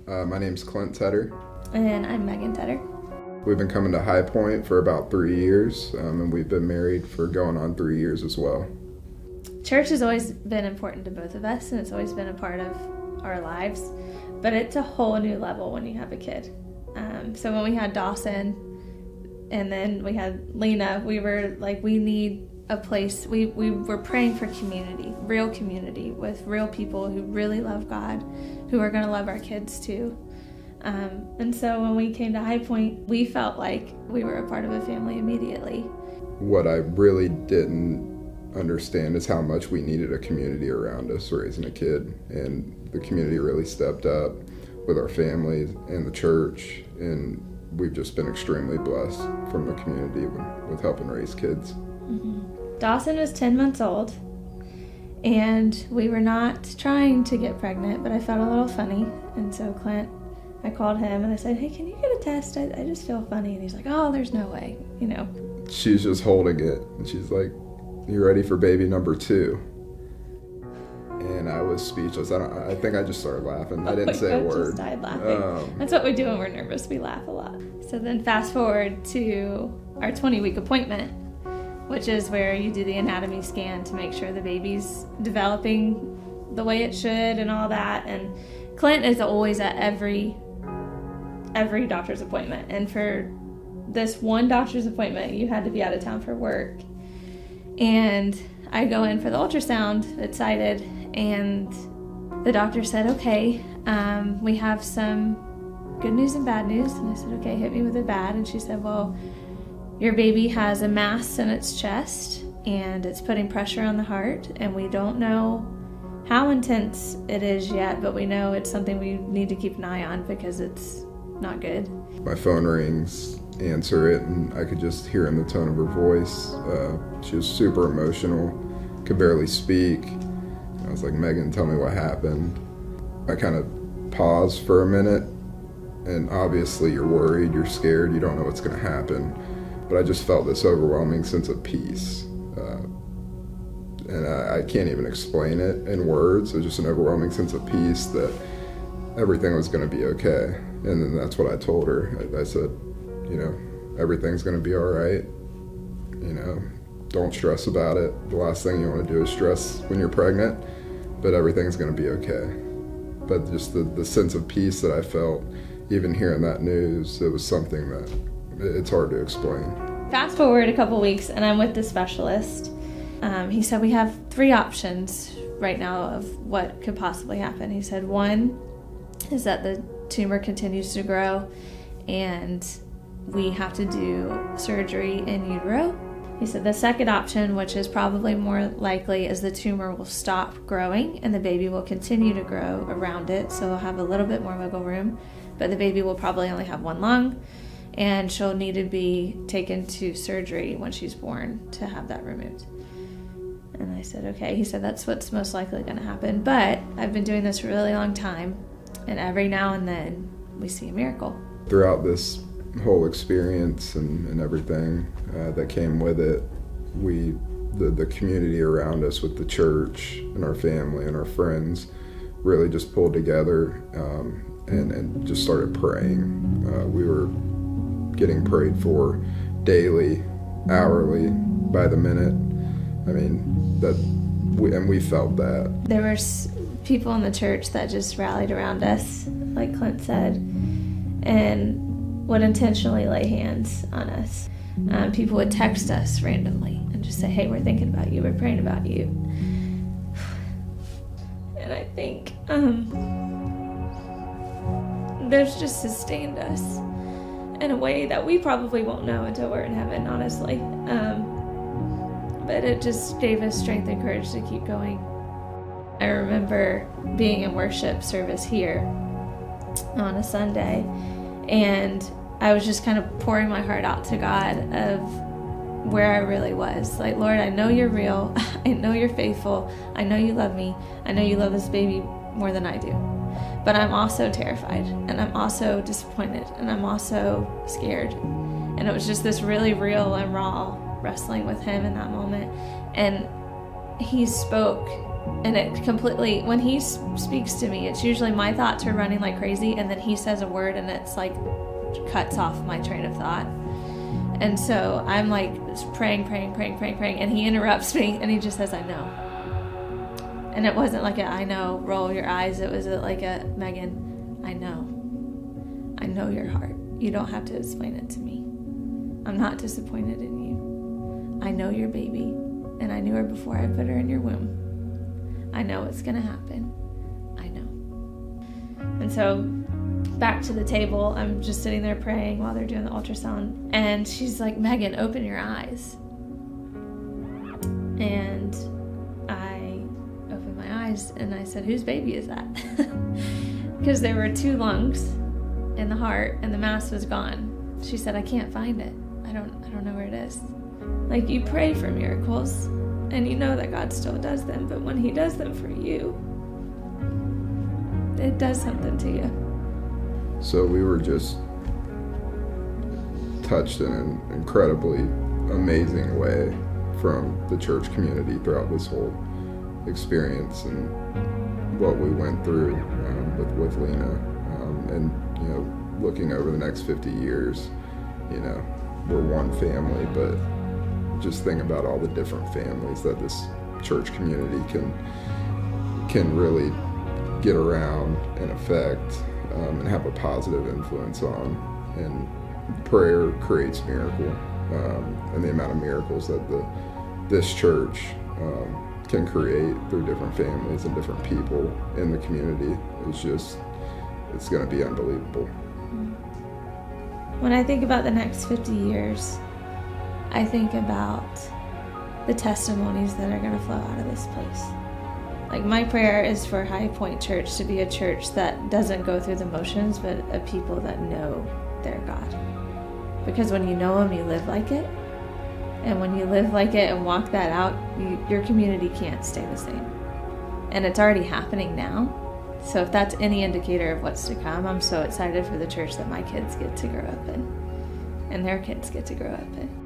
My name's Clint Tedder. And I'm Megan Tedder. We've been coming to High Point for about 3 years, and we've been married for going on 3 years as well. Church has always been important to both of us, and it's always been a part of our lives, but it's a whole new level when you have a kid. So when we had Dawson, and then we had Lena, we were like, we need a place. We were praying for community, real community with real people who really love God, who are going to love our kids too. And so when we came to High Point, we felt like we were a part of a family immediately. What I really didn't understand is how much we needed a community around us raising a kid, and the community really stepped up with our families and the church, and we've just been extremely blessed from the community with helping raise kids. Mm-hmm. Dawson was 10 months old, and we were not trying to get pregnant, but I felt a little funny, and so I called him and I said, hey, can you get a test? I just feel funny. And he's like, oh, there's no way, She's just holding it, and she's like, you ready for baby number 2? And I was speechless. I think I just started laughing. I didn't say a word. Just died laughing. That's what we do when we're nervous. We laugh a lot. So then fast forward to our 20-week appointment, which is where you do the anatomy scan to make sure the baby's developing the way it should and all that. And Clint is always at every doctor's appointment. And for this one doctor's appointment, you had to be out of town for work. And I go in for the ultrasound, excited, and the doctor said, okay, we have some good news and bad news. And I said, okay, hit me with the bad. And she said, well, your baby has a mass in its chest, and it's putting pressure on the heart, and we don't know how intense it is yet, but we know it's something we need to keep an eye on because it's not good. My phone rings, answer it, and I could just hear in the tone of her voice. She was super emotional, could barely speak. I was like, Megan, tell me what happened. I kind of paused for a minute, and obviously you're worried, you're scared, you don't know what's going to happen. But I just felt this overwhelming sense of peace. And I can't even explain it in words. It was just an overwhelming sense of peace that everything was going to be okay. And then that's what I told her. I said, everything's going to be all right. Don't stress about it. The last thing you want to do is stress when you're pregnant, but everything's going to be okay. But just the sense of peace that I felt, even hearing that news, it was something that it's hard to explain. Fast forward a couple weeks, and I'm with the specialist. He said we have 3 options right now of what could possibly happen. He said one is that the tumor continues to grow and we have to do surgery in utero. He said the second option, which is probably more likely, is the tumor will stop growing and the baby will continue to grow around it, so we'll have a little bit more wiggle room, but the baby will probably only have 1 lung, and she'll need to be taken to surgery when she's born to have that removed. And I said, okay. He said, that's what's most likely going to happen. But I've been doing this for a really long time, and every now and then we see a miracle. Throughout this whole experience and everything that came with it, the community around us with the church and our family and our friends really just pulled together and just started praying. We were getting prayed for daily, hourly, by the minute. We felt that. There were people in the church that just rallied around us, like Clint said, and would intentionally lay hands on us. People would text us randomly and just say, hey, we're thinking about you, we're praying about you. And I think those just sustained us in a way that we probably won't know until we're in heaven, honestly. But it just gave us strength and courage to keep going. I remember being in worship service here on a Sunday, and I was just kind of pouring my heart out to God of where I really was. Like, Lord, I know you're real. I know you're faithful. I know you love me. I know you love this baby more than I do. But I'm also terrified, and I'm also disappointed, and I'm also scared. And it was just this really real and raw wrestling with him in that moment. And he spoke And it completely, when he speaks to me, it's usually my thoughts are running like crazy, and then he says a word and it's like cuts off my train of thought. And so I'm like praying, and he interrupts me and he just says, I know. And it wasn't like a I know, roll your eyes. It was like a, Megan, I know. I know your heart. You don't have to explain it to me. I'm not disappointed in you. I know your baby, and I knew her before I put her in your womb. I know what's going to happen. I know. And so back to the table, I'm just sitting there praying while they're doing the ultrasound. And she's like, Megan, open your eyes. And I opened my eyes and I said, whose baby is that? Because there were 2 lungs in the heart and the mass was gone. She said, I can't find it. I don't know where it is. Like, you pray for miracles and you know that God still does them, but when he does them for you, it does something to you. So we were just touched in an incredibly amazing way from the church community throughout this whole experience and what we went through with Lena. And, you know, looking over the next 50 years, you know, we're one family, but just think about all the different families that this church community can really get around and affect and have a positive influence on. And prayer creates miracle, and the amount of miracles that this church can create through different families and different people in the community is just, it's going to be unbelievable. When I think about the next 50 years, I think about the testimonies that are going to flow out of this place. Like, my prayer is for High Point Church to be a church that doesn't go through the motions, but a people that know their God. Because when you know him, you live like it. And when you live like it and walk that out, your community can't stay the same. And it's already happening now. So if that's any indicator of what's to come, I'm so excited for the church that my kids get to grow up in and their kids get to grow up in.